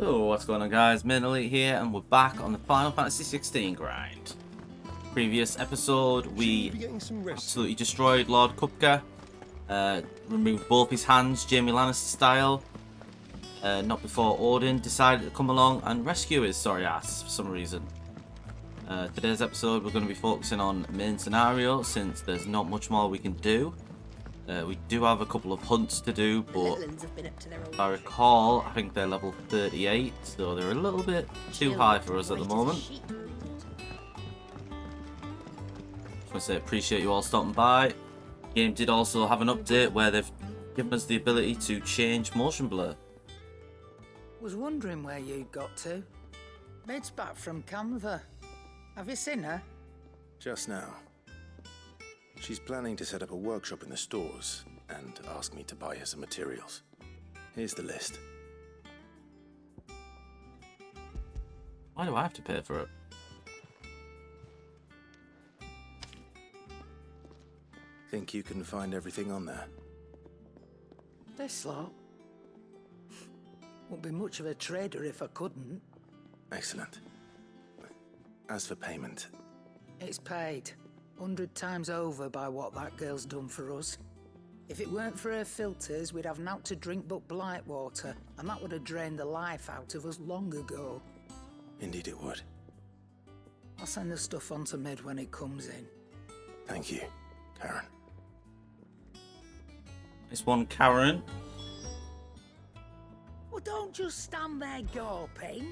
So what's going on, guys? Elite here, and we're back on the Final Fantasy 16 grind. Previous episode, we absolutely destroyed Lord Kupka, removed both his hands, Jaime Lannister style. Not before Odin decided to come along and rescue his sorry ass for some reason. Today's episode, we're going to be focusing on main scenario since there's not much more we can do. We do have a couple of hunts to do, but if I recall, I think they're level 38, so they're a little bit too high for us at the moment. Just want to say appreciate you all stopping by. The game did also have an update where they've given us the ability to change motion blur. Was wondering where you got to. Maid's back from Canva. Have you seen her? Just now. She's planning to set up a workshop in the stores and ask me to buy her some materials. Here's the list. Why do I have to pay for it? Think you can find everything on there? This lot. Won't be much of a trader if I couldn't. Excellent. As for payment... It's paid. 100 times over by what that girl's done for us. If it weren't for her filters, we'd have naught to drink but blight water, and that would have drained the life out of us long ago. Indeed it would. I'll send the stuff on to Mid when it comes in. Thank you, Karen. This one, Karen. Well, don't just stand there gawping.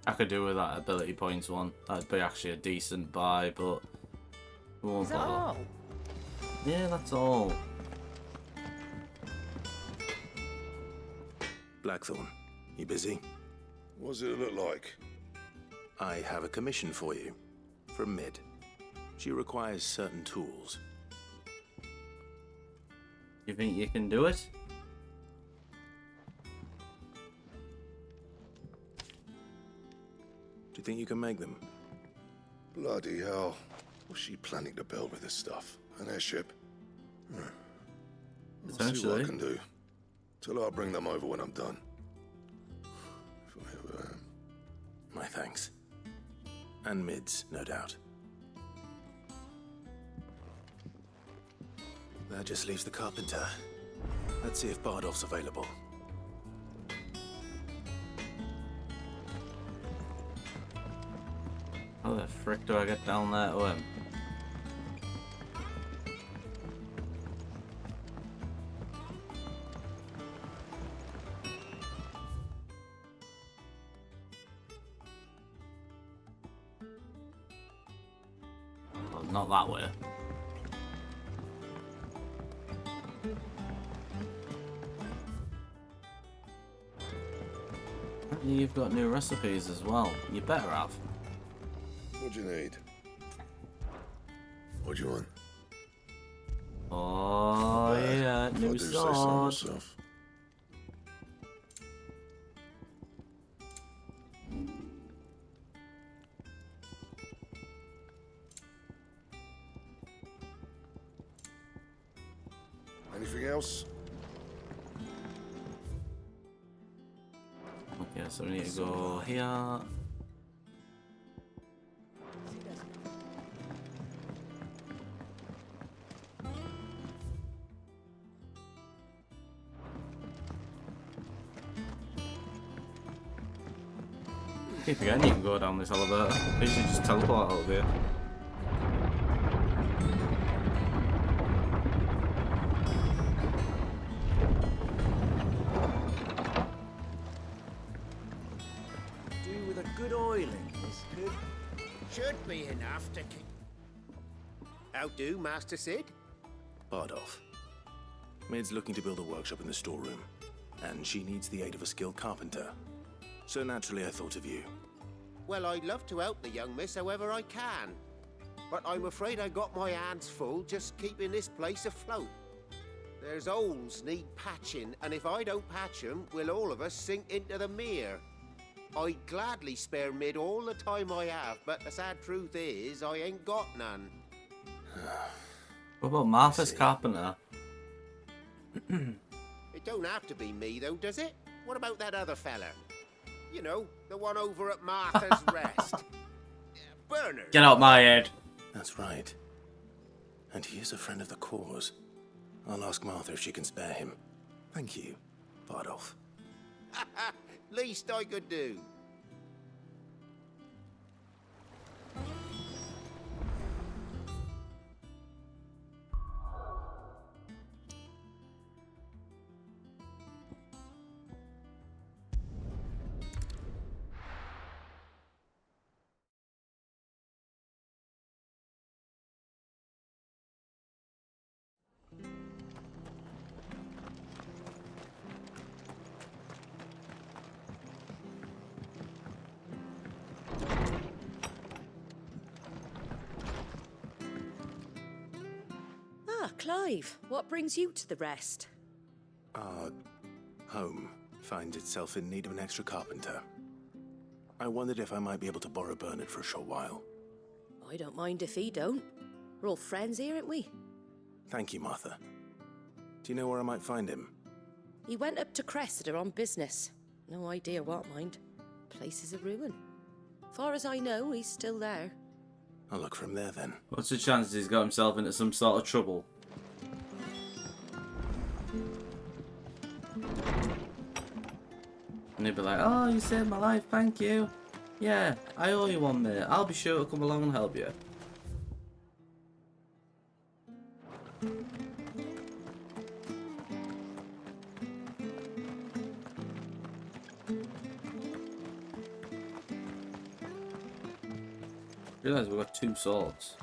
I could do with that ability points one. That'd be actually a decent buy, but we won't Is that bother. all? Yeah, that's all. Blackthorn, you busy? What does it look like? I have a commission for you. From Mid. She requires certain tools. You think you can do it? Do you think you can make them? Bloody hell. What's she planning to build with this stuff? An airship? I'll see what Potentially. I can do. Tell her I'll bring them over when I'm done. If I ever am. My thanks. And Mid's, no doubt. That just leaves the carpenter. Let's see if Bardolph's available. How the frick do I get down there to him? Well, not that way. Apparently you've got new recipes as well. You better have. What do you need? What do you want? Oh yeah, If I new do say so sword. myself. Anything else? Okay, so we need to go here. Keep forgetting you can go down this elevator. You should just teleport out of here. Do with a good oiling, this could. Should be enough to keep. How do, Master Sid? Bardolph. Mid's looking to build a workshop in the storeroom, and she needs the aid of a skilled carpenter. So naturally I thought of you. Well, I'd love to help the young miss however I can. but I'm afraid I got my hands full just keeping this place afloat. There's holes need patching, and if I don't patch 'em, we'll all of us sink into the mere. I'd gladly spare Mid all the time I have, but the sad truth is, I ain't got none. What about Martha's carpenter? It don't have to be me, though, does it? What about that other fella? You know, the one over at Martha's Rest. Bernard. Get out my head. That's right. And he is a friend of the cause. I'll ask Martha if she can spare him. Thank you, Bardolph. Least I could do. Clive, what brings you to the Rest? Our home finds itself in need of an extra carpenter. I wondered if I might be able to borrow Bernard for a short while. I don't mind if he don't. We're all friends here, aren't we? Thank you, Martha. Do you know where I might find him? He went up to Cressida on business. No idea what, mind. Place is a ruin. Far as I know, he's still there. I'll look for him there then. What's the chances he's got himself into some sort of trouble? And he'd be like, oh, you saved my life, thank you. Yeah, I owe you one, mate. I'll be sure to come along and help you. Realise we've got 2 swords.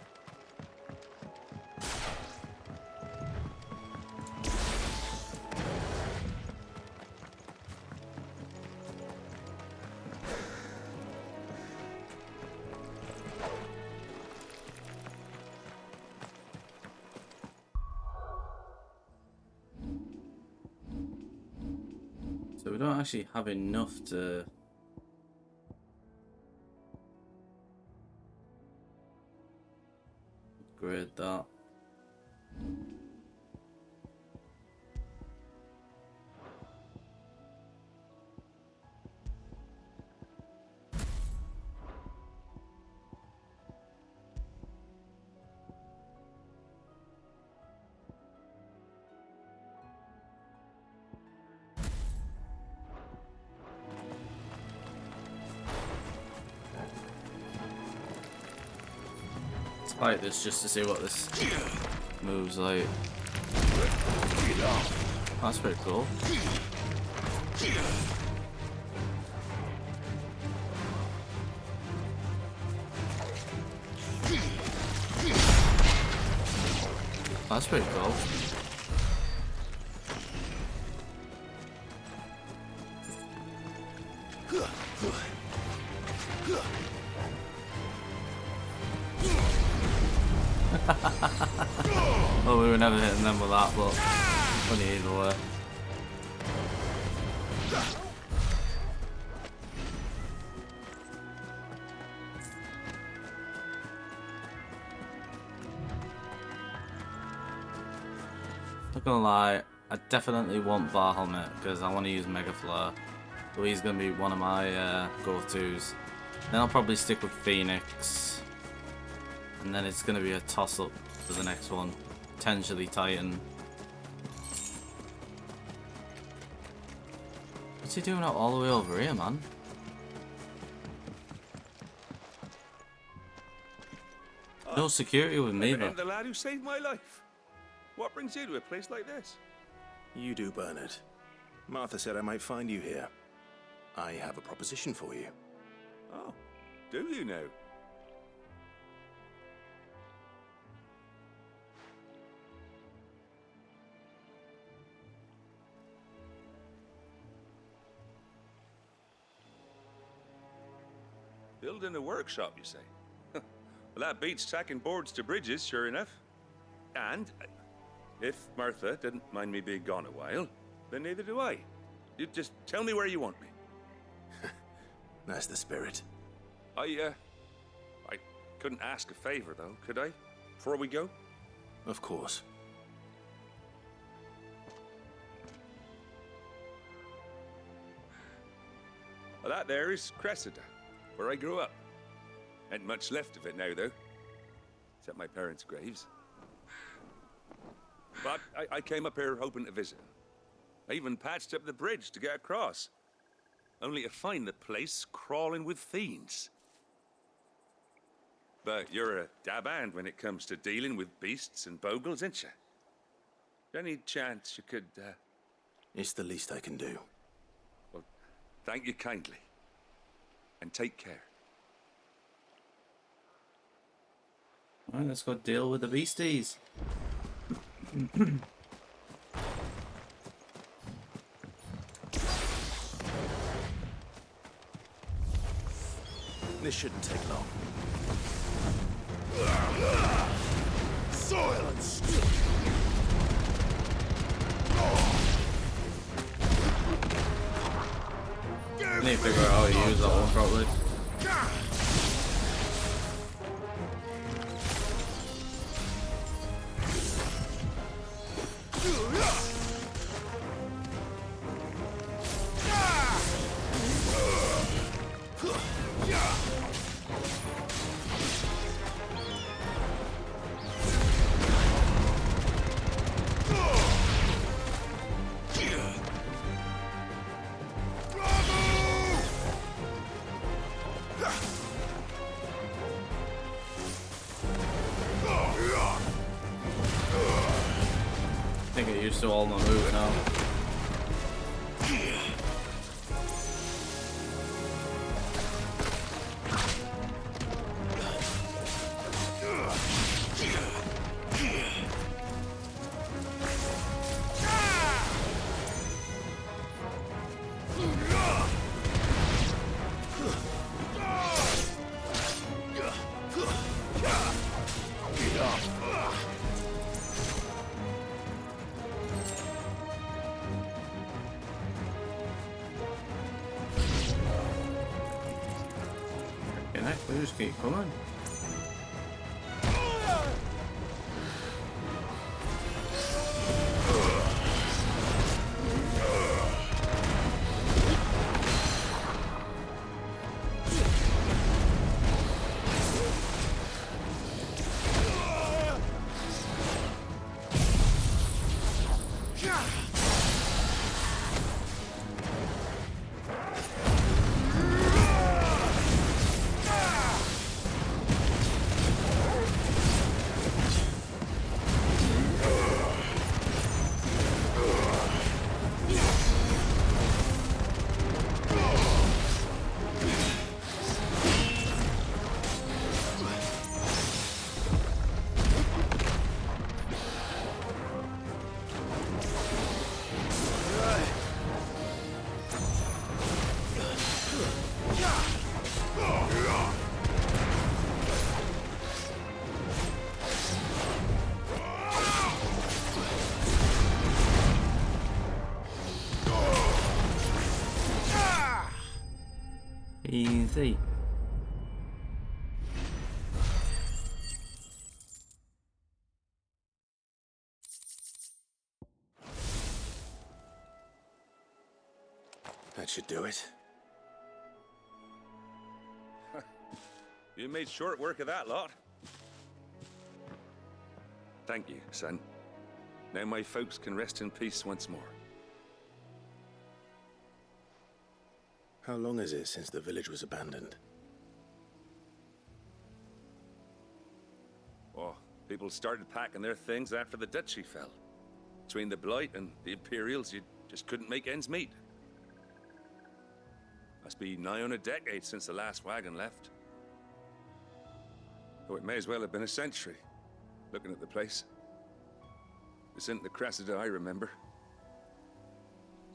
So we don't actually have enough to upgrade that. Fight this just to see what this moves like. That's pretty cool. That's pretty cool. Well, we were never hitting them with that, but funny either way. Not gonna lie, I definitely want Bar Helmet because I want to use Mega Flare. So he's gonna be one of my go-tos. Then I'll probably stick with Phoenix. And then it's gonna be a toss-up for the next one. Potentially Titan. What's he doing out all the way over here, man? No security with me, though. The lad who saved my life. What brings you to a place like this? You do, Bernard. Martha said I might find you here. I have a proposition for you. Oh, do you now? Building a workshop, you say? Well, that beats tacking boards to bridges, sure enough. And if Martha didn't mind me being gone a while, then neither do I. You just tell me where you want me. That's the spirit. I couldn't ask a favor, though, could I? Before we go? Of course. Well, that there is Cressida, where I grew up. Ain't much left of it now, though. Except my parents' graves. But I came up here hoping to visit. I even patched up the bridge to get across. Only to find the place crawling with fiends. But you're a dab hand when it comes to dealing with beasts and bogles, ain't you? Any chance you could, It's the least I can do. Well, thank you kindly. And take care. Alright, let's go deal with the beasties. This shouldn't take long. Silence! I need to figure out how to use that one properly. I think I used to all my move now. They just keep coming. Easy. That should do it. You made short work of that lot. Thank you, son. Now my folks can rest in peace once more. How long is it since the village was abandoned? Oh, people started packing their things after the duchy fell. Between the Blight and the Imperials, you just couldn't make ends meet. Must be nigh on a decade since the last wagon left. Oh, it may as well have been a century, looking at the place. This isn't the Cressida I remember.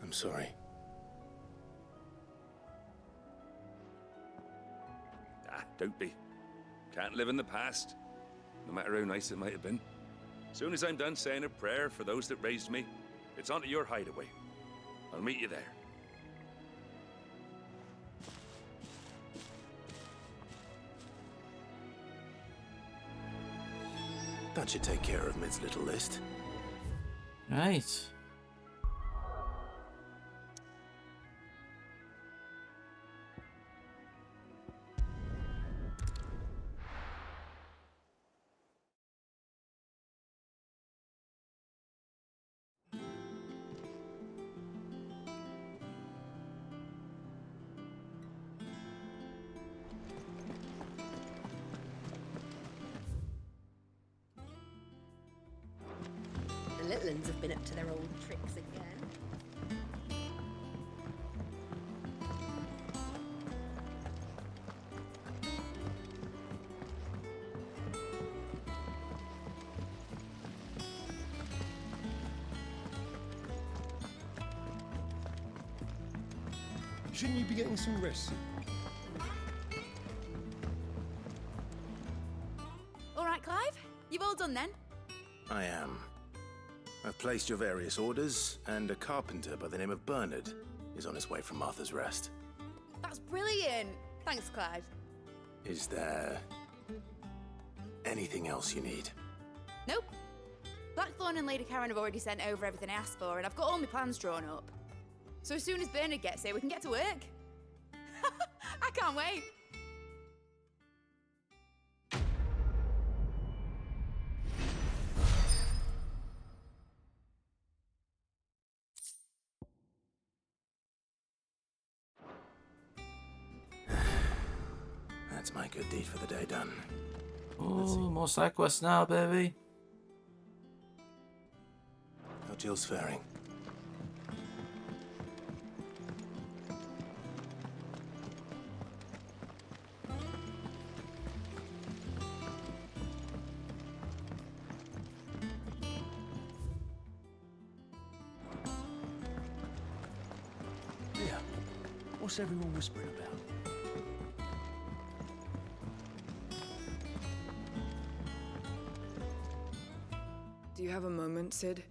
I'm sorry. Ah, don't be. Can't live in the past, no matter how nice it might have been. Soon as I'm done saying a prayer for those that raised me, it's on to your hideaway. I'll meet you there. That should take care of Mid's little list. Right. The little uns have been up to their old tricks again. Shouldn't you be getting some rest? All right, Clive. You've all done then? I am. I've placed your various orders, and a carpenter by the name of Bernard is on his way from Martha's Rest. That's brilliant. Thanks, Clive. Is there anything else you need? Nope. Blackthorn and Lady Karen have already sent over everything I asked for, and I've got all my plans drawn up. So as soon as Bernard gets here, we can get to work. I can't wait. That's my good deed for the day done. Oh, more side quests now, baby. How Jill's faring? Yeah. What's everyone whispering about? Do you have a moment, Sid?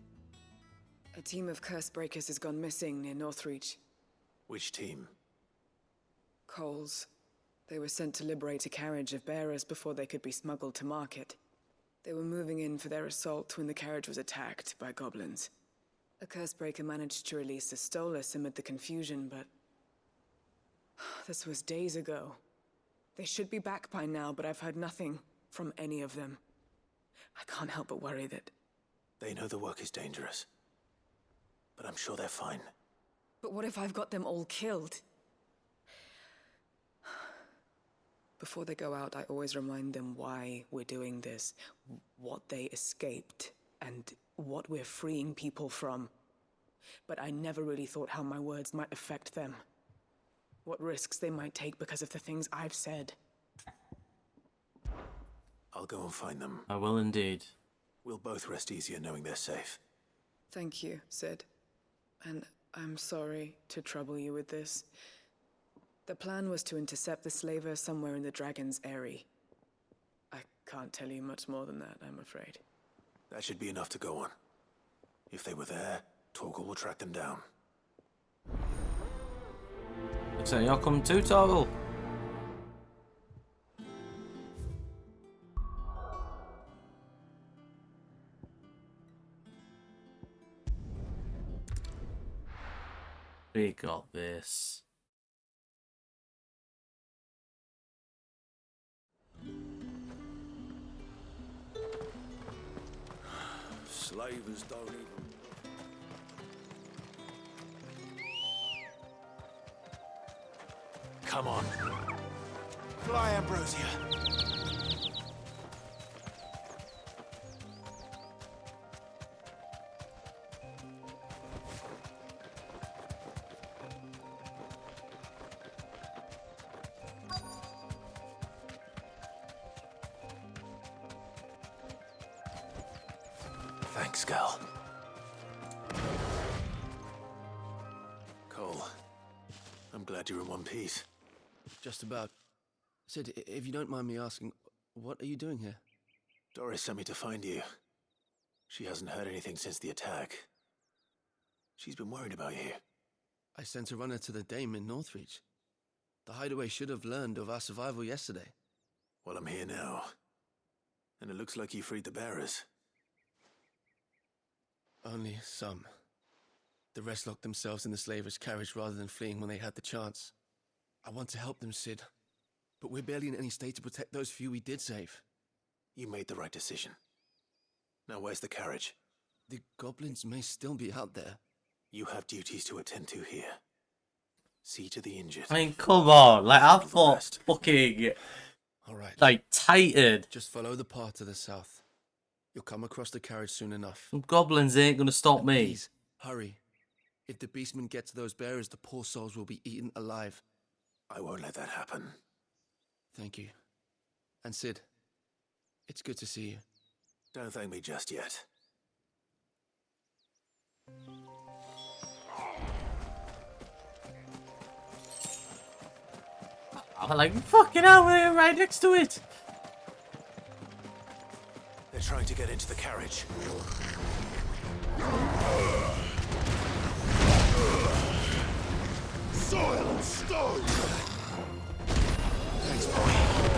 A team of curse breakers has gone missing near Northreach. Which team? Coles. They were sent to liberate a carriage of bearers before they could be smuggled to market. They were moving in for their assault when the carriage was attacked by goblins. A curse breaker managed to release a Stolas amid the confusion, but this was days ago. They should be back by now, but I've heard nothing from any of them. I can't help but worry that... They know the work is dangerous, but I'm sure they're fine. But what if I've got them all killed? Before they go out, I always remind them why we're doing this, what they escaped, and what we're freeing people from. But I never really thought how my words might affect them. What risks they might take because of the things I've said. I'll go and find them. I will indeed. We'll both rest easier knowing they're safe. Thank you, Sid. And I'm sorry to trouble you with this. The plan was to intercept the slaver somewhere in the Dragon's Eyrie. I can't tell you much more than that, I'm afraid. That should be enough to go on. If they were there, Torgal will track them down. Looks like you're coming too, Torgal. We got this. Slavers don't even... Come on. Fly, Ambrosia. Thanks, Gal. Cole, I'm glad you're in one piece. Just about. Sid, if you don't mind me asking, What are you doing here? Doris sent me to find you. She hasn't heard anything since the attack. She's been worried about you. I sent a runner to the Dame in Northreach. The hideaway should have learned of our survival yesterday. Well, I'm here now. And it looks like you freed the bearers. Only some. The rest locked themselves in the slavers' carriage rather than fleeing when they had the chance. I want to help them, Sid. But we're barely in any state to protect those few we did save. You made the right decision. Now where's the carriage? The goblins may still be out there. You have duties to attend to here. See to the injured. I mean, come on. Like, I thought fucking... All right. Like, Titan. Just follow the path to the south. You'll come across the carriage soon enough. Some goblins ain't gonna stop And me. please, hurry. If the beastmen get to those bearers, the poor souls will be eaten alive. I won't let that happen. Thank you. And Sid, it's good to see you. Don't thank me just yet. I'm like, fucking hell, we're right next to it. They're trying to get into the carriage. Soil and stone! Thanks, boy.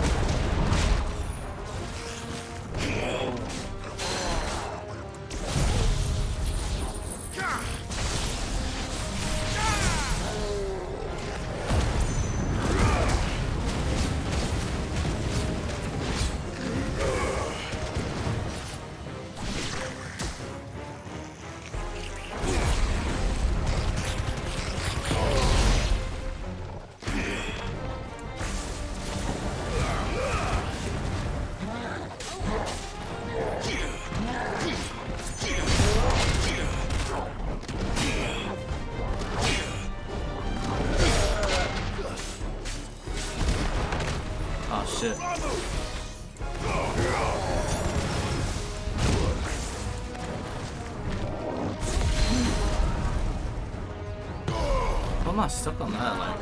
Oh, shit. Why am I stuck on that, like?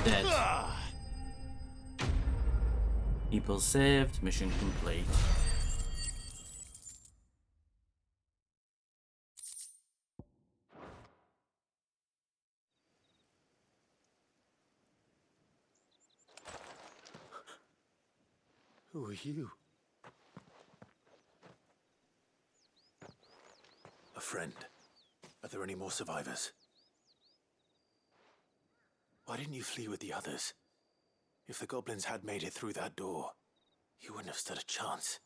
Dead. People saved, mission complete. Who are you? A friend. Are there any more survivors? Why didn't you flee with the others? If the goblins had made it through that door, you wouldn't have stood a chance.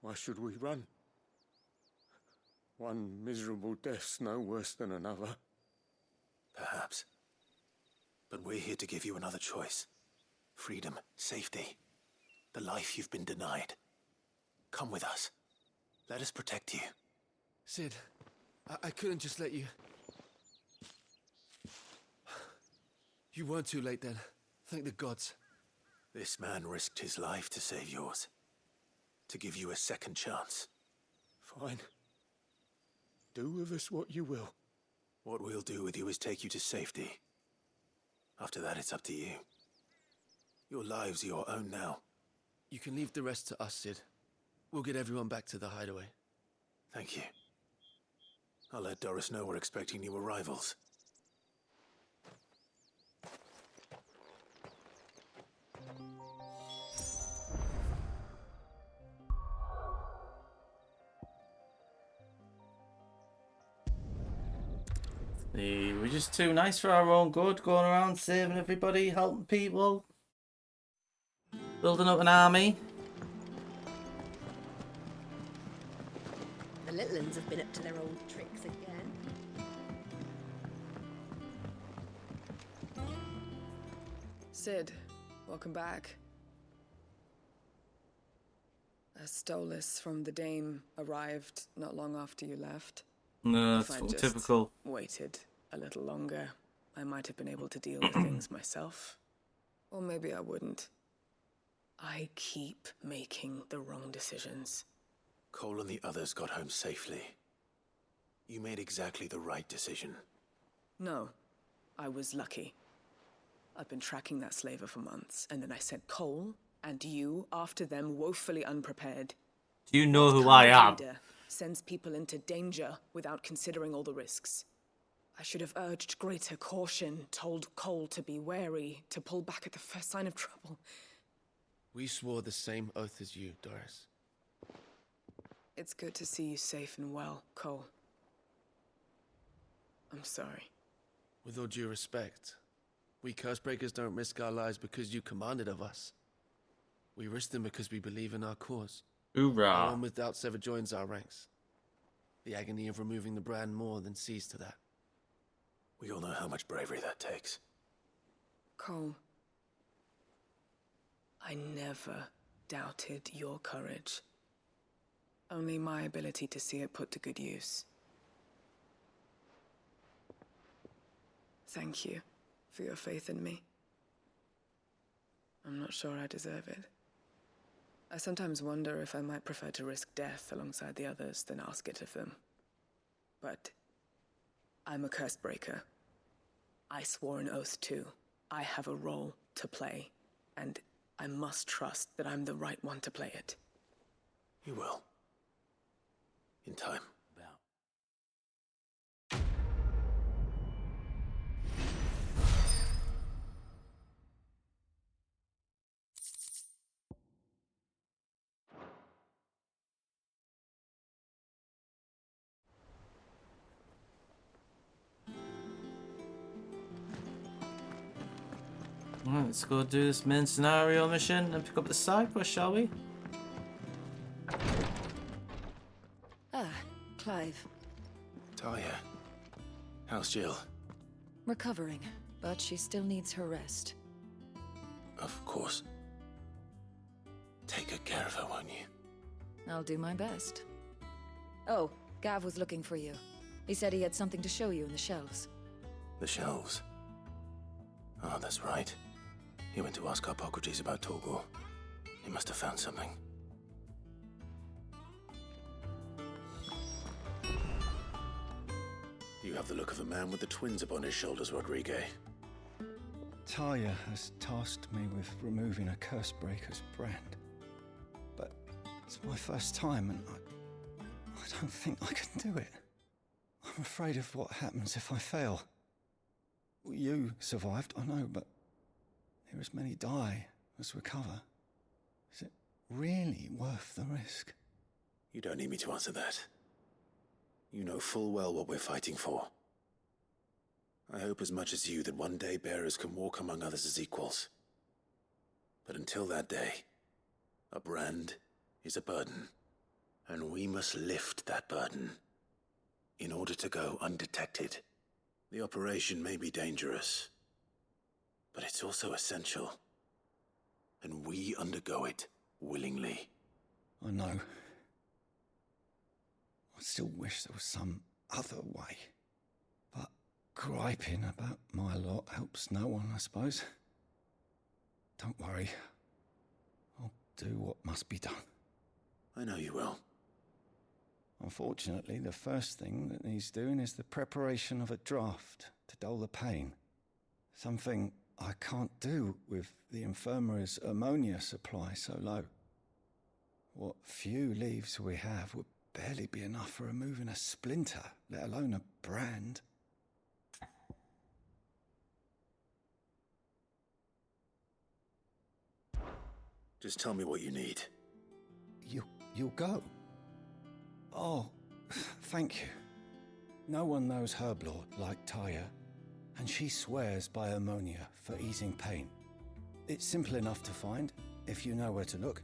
Why should we run? One miserable death's no worse than another. Perhaps. But we're here to give you another choice. Freedom, safety, the life you've been denied. Come with us. Let us protect you. Sid, I couldn't just let you... You weren't too late then. Thank the gods. This man risked his life to save yours. To give you a second chance. Fine. Do with us what you will. What we'll do with you is take you to safety. After that, it's up to you. Your lives are your own now. You can leave the rest to us, Sid. We'll get everyone back to the hideaway. Thank you. I'll let Doris know we're expecting new arrivals. We're just too nice for our own good, going around saving everybody, helping people, building up an army. The little uns have been up to their old tricks again. Sid, welcome back. A Stolas from the Dame arrived not long after you left. No, If that's I'd just typical. waited a little longer, I might have been able to deal with things myself. Or maybe I wouldn't. I keep making the wrong decisions. Cole and the others got home safely. You made exactly the right decision. No, I was lucky. I've been tracking that slaver for months, and then I sent Cole and you after them, woefully unprepared. Do you know who What I kind am? of leader sends people into danger without considering all the risks? I should have urged greater caution, told Cole to be wary, to pull back at the first sign of trouble. We swore the same oath as you, Doris. It's good to see you safe and well, Cole. I'm sorry. With all due respect, we Cursebreakers don't risk our lives because you commanded of us. We risk them because we believe in our cause. No Hoorah. one with doubts ever joins our ranks. The agony of removing the brand more than sees to that. We all know how much bravery that takes. Cole, I never doubted your courage. Only my ability to see it put to good use. Thank you for your faith in me. I'm not sure I deserve it. I sometimes wonder if I might prefer to risk death alongside the others than ask it of them. But I'm a Cursebreaker. I swore an oath too. I have a role to play, and I must trust that I'm the right one to play it. You will. In time. Alright, let's go do this main scenario mission and pick up the side quest, shall we? Ah, Clive. Talia. How's Jill? Recovering, but she still needs her rest. Of course. Take good care of her, won't you? I'll do my best. Oh, Gav was looking for you. He said he had something to show you in the shelves. The shelves. Oh, that's right. He went to ask Harpocrates about Torgor. He must have found something. You have the look of a man with the twins upon his shoulders, Rodrigue. Talia has tasked me with removing a Cursebreaker's brand. But it's my first time, and I don't think I can do it. I'm afraid of what happens if I fail. You survived, I know, but here as many die as recover. Is it really worth the risk? You don't need me to answer that. You know full well what we're fighting for. I hope as much as you that one day bearers can walk among others as equals. But until that day, a brand is a burden, and we must lift that burden in order to go undetected. The operation may be dangerous, but it's also essential, and we undergo it willingly. I know. I still wish there was some other way. But griping about my lot helps no one, I suppose. Don't worry. I'll do what must be done. I know you will. Unfortunately, the first thing that needs doing is the preparation of a draft to dull the pain. Something I can't do with the infirmary's ammonia supply so low. What few leaves we have would barely be enough for removing a splinter, let alone a brand. Just tell me what you need. You'll go? Oh, thank you. No one knows Herblord like Talia, and she swears by ammonia for easing pain. It's simple enough to find, if you know where to look.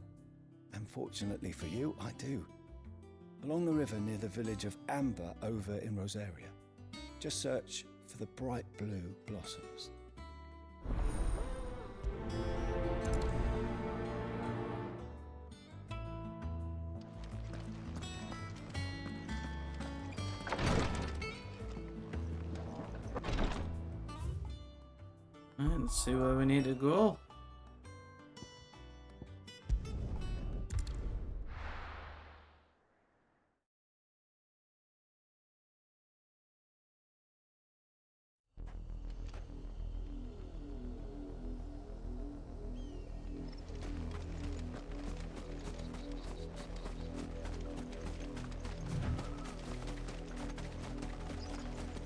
And fortunately for you, I do. Along the river near the village of Amber over in Rosaria. Just search for the bright blue blossoms. Right, let's see where we need to go.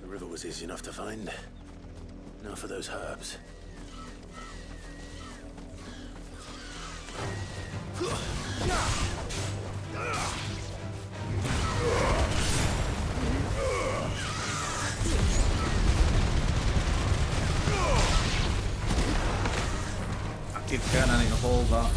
The river was easy enough to find. Now for those herbs. I keep going, I need to hold that.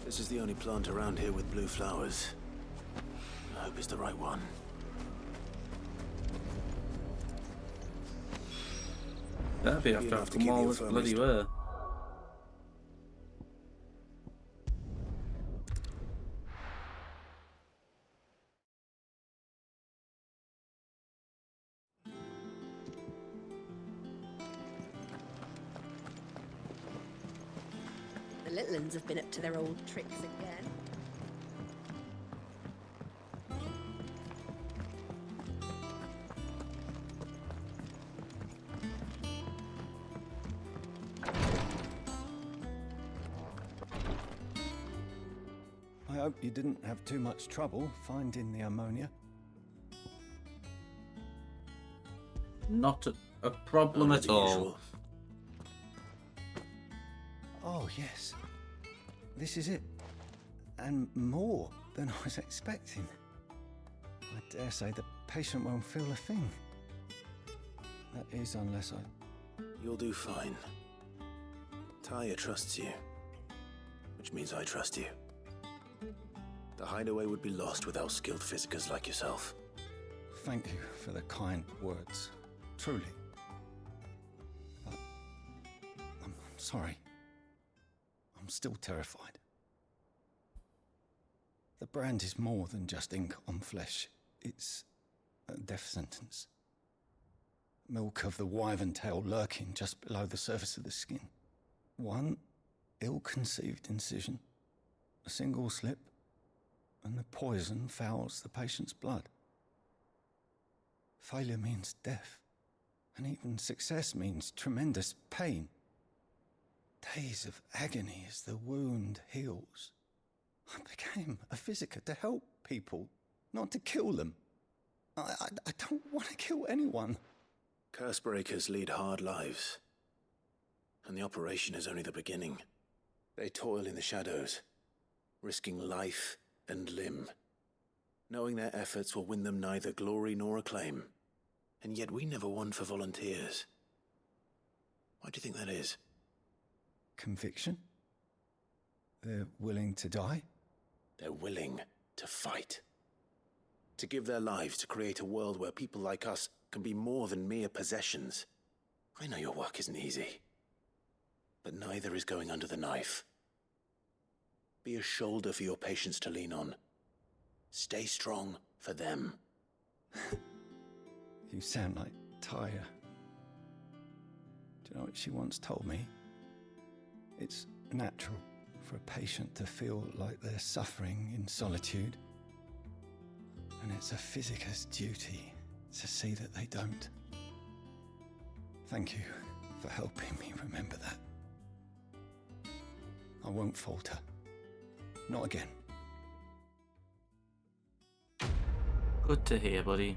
This is the only plant around here with blue flowers. I hope it's the right one. That'd be after I've come all this bloody way. The little uns have been up to their old tricks again. I hope you didn't have too much trouble finding the ammonia. Not a problem at all. Usual. Oh, yes. This is it. And more than I was expecting. I dare say the patient won't feel a thing. That is, unless I... You'll do fine. Taya trusts you, which means I trust you. The hideaway would be lost without skilled physicers like yourself. Thank you for the kind words. Truly. But I'm sorry. I'm still terrified. The brand is more than just ink on flesh. It's a death sentence. Milk of the wyvern tail lurking just below the surface of the skin. One ill-conceived incision, a single slip, and the poison fouls the patient's blood. Failure means death, and even success means tremendous pain. Days of agony as the wound heals. I became a physiker to help people, not to kill them. I don't want to kill anyone. Cursebreakers lead hard lives, and the operation is only the beginning. They toil in the shadows, risking life and limb, knowing their efforts will win them neither glory nor acclaim. And yet we never won for volunteers. Why do you think that is? Conviction? They're willing to die? They're willing to fight. To give their lives to create a world where people like us can be more than mere possessions. I know your work isn't easy, but neither is going under the knife. Be a shoulder for your patients to lean on. Stay strong for them. You sound like Taya. Do you know what she once told me? It's natural for a patient to feel like they're suffering in solitude. And it's a physiker's duty to see that they don't. Thank you for helping me remember that. I won't falter. Not again. Good to hear, buddy.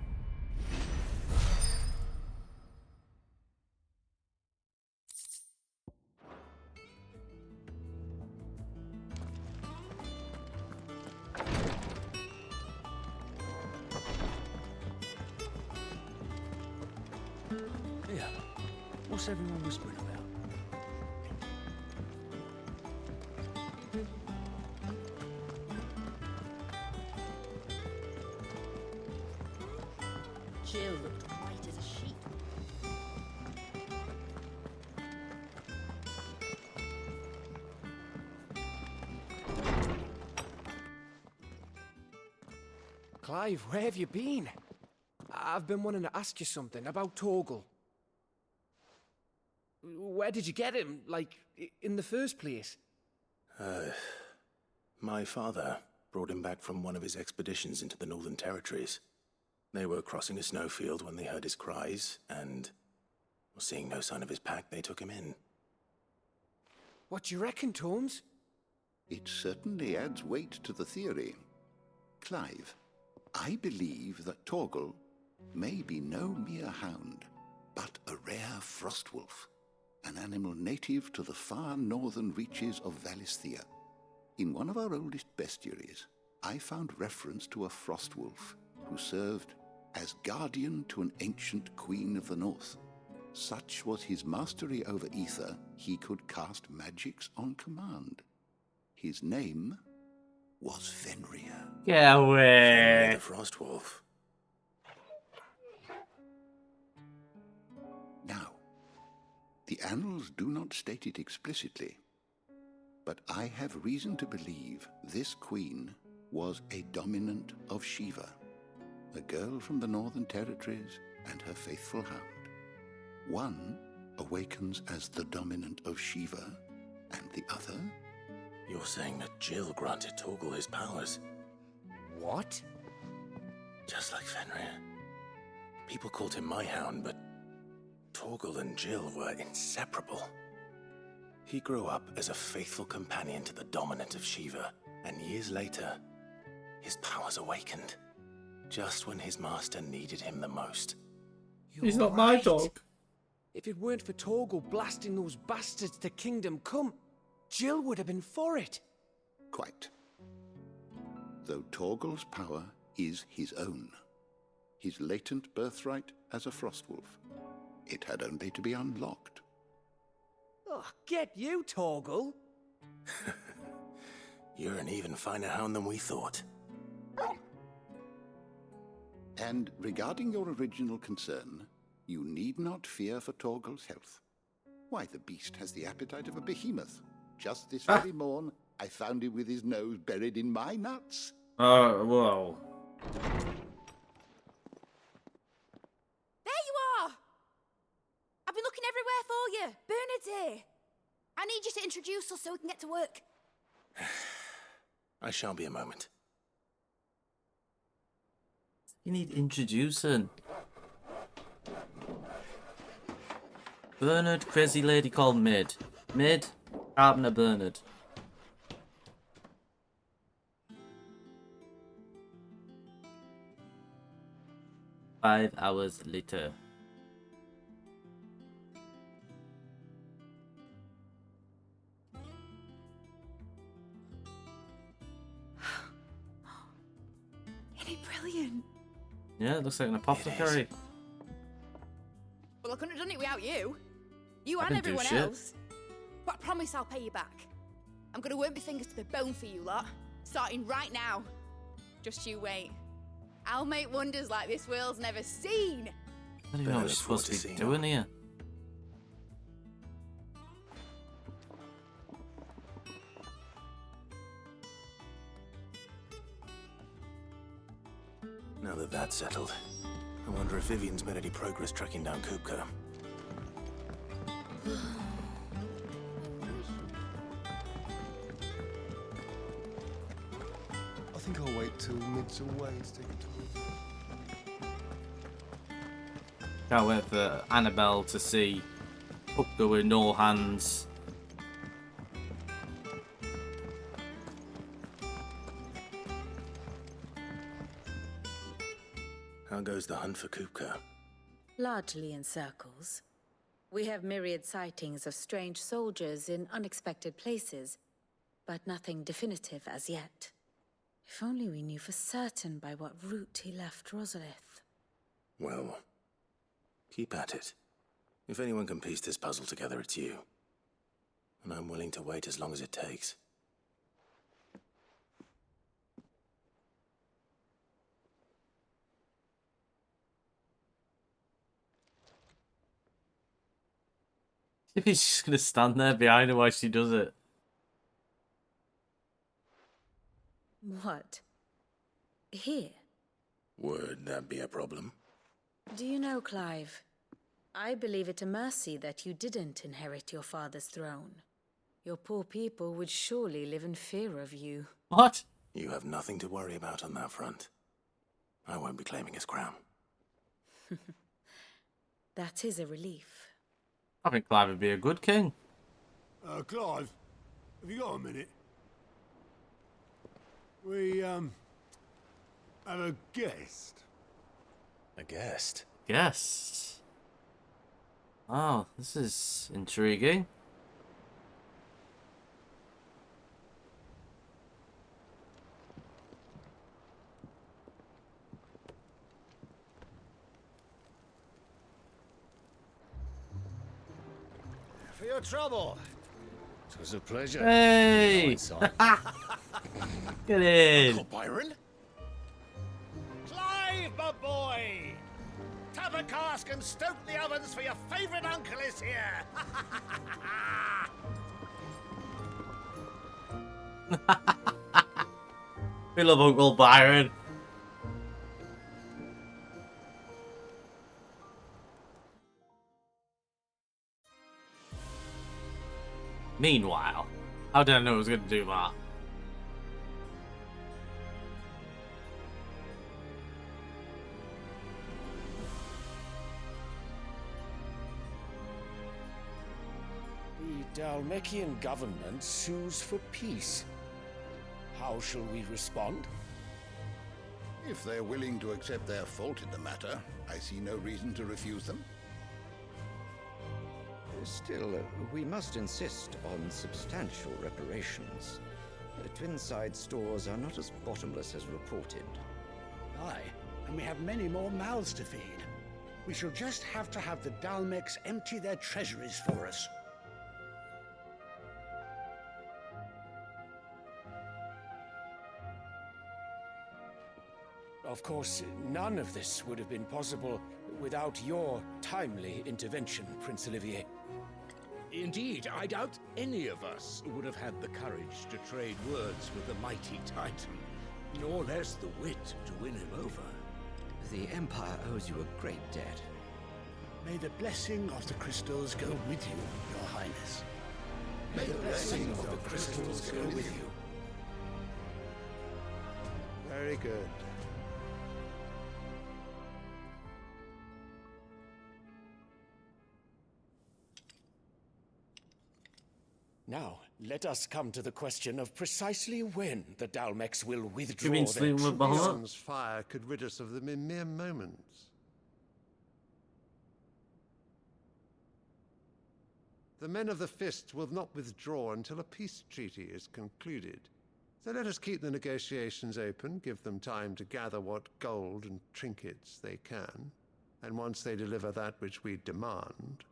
Here, what's everyone whispering about? Jill looked white as a sheet. Clive, where have you been? I've been wanting to ask you something about Torgal. Where did you get him, like, in the first place? My father brought him back from one of his expeditions into the Northern Territories. They were crossing a snowfield when they heard his cries, and, seeing no sign of his pack, they took him in. What do you reckon, Torms? It certainly adds weight to the theory. Clive, I believe that Torgal may be no mere hound, but a rare frostwolf, an animal native to the far northern reaches of Valisthea. In one of our oldest bestiaries, I found reference to a frostwolf who served as guardian to an ancient queen of the north. Such was his mastery over ether, he could cast magics on command. His name was Fenrir. Get away! The Frostwolf. Now, the annals do not state it explicitly, but I have reason to believe this queen was a dominant of Shiva, a girl from the Northern Territories and her faithful hound. One awakens as the dominant of Shiva, and the other... You're saying that Jill granted Torgal his powers? What? Just like Fenrir. People called him my hound, but Torgal and Jill were inseparable. He grew up as a faithful companion to the dominant of Shiva, and years later, his powers awakened, just when his master needed him the most. He's not my dog. If it weren't for Torgal blasting those bastards to Kingdom Come, Jill would have been for it. Quite. Though Torgal's power is his own, his latent birthright as a frostwolf, it had only to be unlocked. Oh, get you, Torgal! You're an even finer hound than we thought. And regarding your original concern, you need not fear for Torgal's health. Why, the beast has the appetite of a behemoth. Just this very morn, I found him with his nose buried in my nuts. Oh, whoa. There you are! I've been looking everywhere for you. Bernard's here. I need you to introduce us so we can get to work. I shall be a moment. You need introducing. Bernard, crazy lady called Mid. Mid, Carpenter Bernard. Five hours later. Isn't it brilliant? Yeah, it looks like an apothecary. Well, I couldn't have done it without you. You I and didn't do everyone shit. else. But I promise I'll pay you back. I'm gonna work my fingers to the bone for you lot, starting right now. Just you wait. I'll make wonders like this world's never seen. I don't even know what she's supposed to be doing here. Now that that's settled, I wonder if Vivian's made any progress tracking down Kupka. I think I'll wait till Mid's away to take a tour. Can't wait for Annabelle to see Kupka with no hands. How goes the hunt for Kupka? Largely in circles. We have myriad sightings of strange soldiers in unexpected places, but nothing definitive as yet. If only we knew for certain by what route he left Rosalith. Well, keep at it. If anyone can piece this puzzle together, it's you. And I'm willing to wait as long as it takes. If he's just gonna stand there behind her while she does it. What? Here? Would that be a problem? Do you know, Clive? I believe it a mercy that you didn't inherit your father's throne. Your poor people would surely live in fear of you. What? You have nothing to worry about on that front. I won't be claiming his crown. That is a relief. I think Clive would be a good king. Clive, have you got a minute? We, have a guest. A guest? Guest? Oh, this is intriguing. For your trouble. It was a pleasure. Hey! Get in! Uncle Byron? Clive, my boy! Tap a cask and stoke the ovens, for your favourite uncle is here! We love Uncle Byron. Meanwhile, how did I know I was going to do that? The Dalmekian government sues for peace. How shall we respond? If they're willing to accept their fault in the matter, I see no reason to refuse them. Still, we must insist on substantial reparations. Twinside stores are not as bottomless as reported. Aye, and we have many more mouths to feed. We shall just have to have the Dalmecs empty their treasuries for us. Of course, none of this would have been possible without your timely intervention, Prince Olivier. Indeed, I doubt any of us would have had the courage to trade words with the mighty Titan, nor less the wit to win him over. The Empire owes you a great debt. May the blessing of the crystals go with you, Your Highness. May the blessing of the crystals go with you. Very good. Now, let us come to the question of precisely when the Dalmecs will withdraw You mean their sleeping with troops. Bahamut? Sun's fire could rid us of them in mere moments. The men of the Fist will not withdraw until a peace treaty is concluded. So let us keep the negotiations open, give them time to gather what gold and trinkets they can, and once they deliver that which we demand,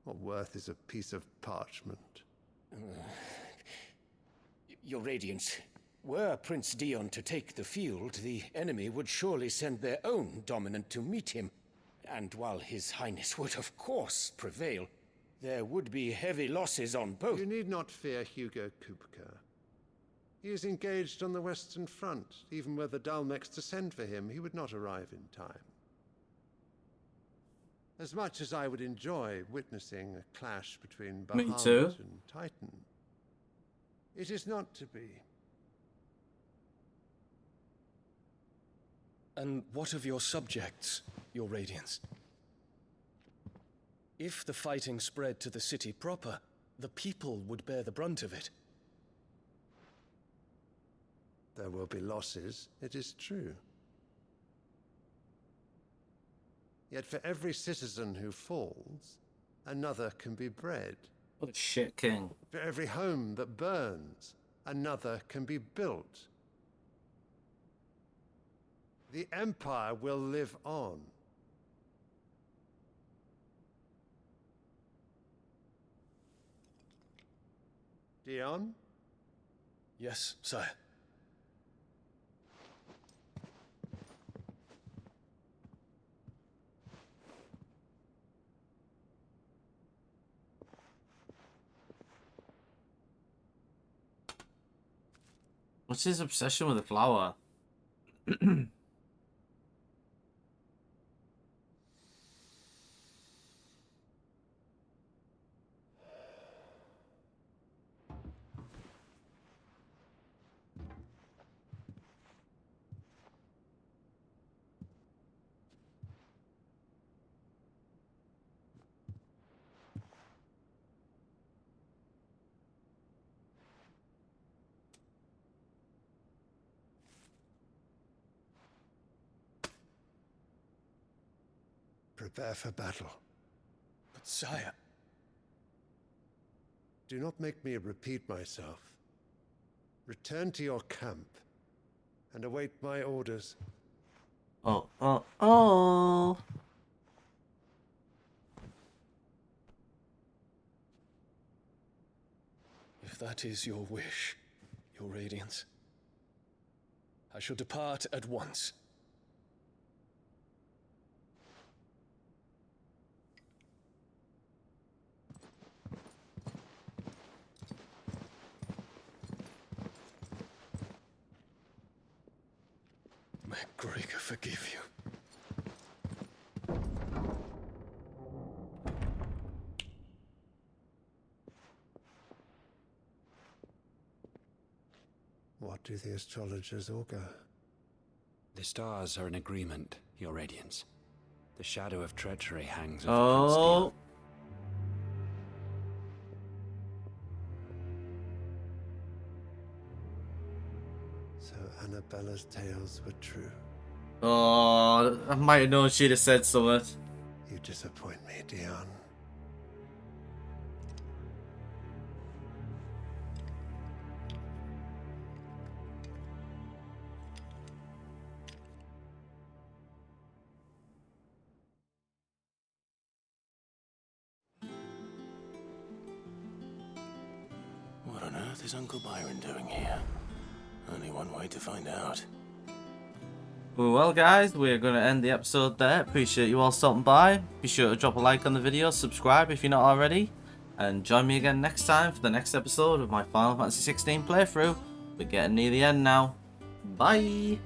what worth is a piece of parchment? Your Radiance, were Prince Dion to take the field, the enemy would surely send their own dominant to meet him. And while His Highness would of course prevail, there would be heavy losses on both. You need not fear Hugo Kupka. He is engaged on the Western Front. Even were the Dalmecs to send for him, he would not arrive in time. As much as I would enjoy witnessing a clash between Me Bahamut too. and Titan, it is not to be. And what of your subjects, Your Radiance? If the fighting spread to the city proper, the people would bear the brunt of it. There will be losses, it is true. Yet for every citizen who falls, another can be bred. What a shit king. For every home that burns, another can be built. The Empire will live on. Dion? Yes, sire. What's his obsession with the flower? Prepare for battle. But sire... Do not make me repeat myself. Return to your camp and await my orders. Oh, oh, oh. If that is your wish, your Radiance, I shall depart at once. May Gregor forgive you. What do the astrologers augur? The stars are in agreement, Your Radiance. The shadow of treachery hangs over Prince Oh. So Annabella's tales were true. Oh, I might have known she'd have said something. You disappoint me, Dion. What on earth is Uncle Byron doing here? Only one way to find out. Well, guys, we're going to end the episode there. Appreciate you all stopping by. Be sure to drop a like on the video, subscribe if you're not already, and join me again next time for the next episode of my Final Fantasy 16 playthrough. We're getting near the end now. Bye!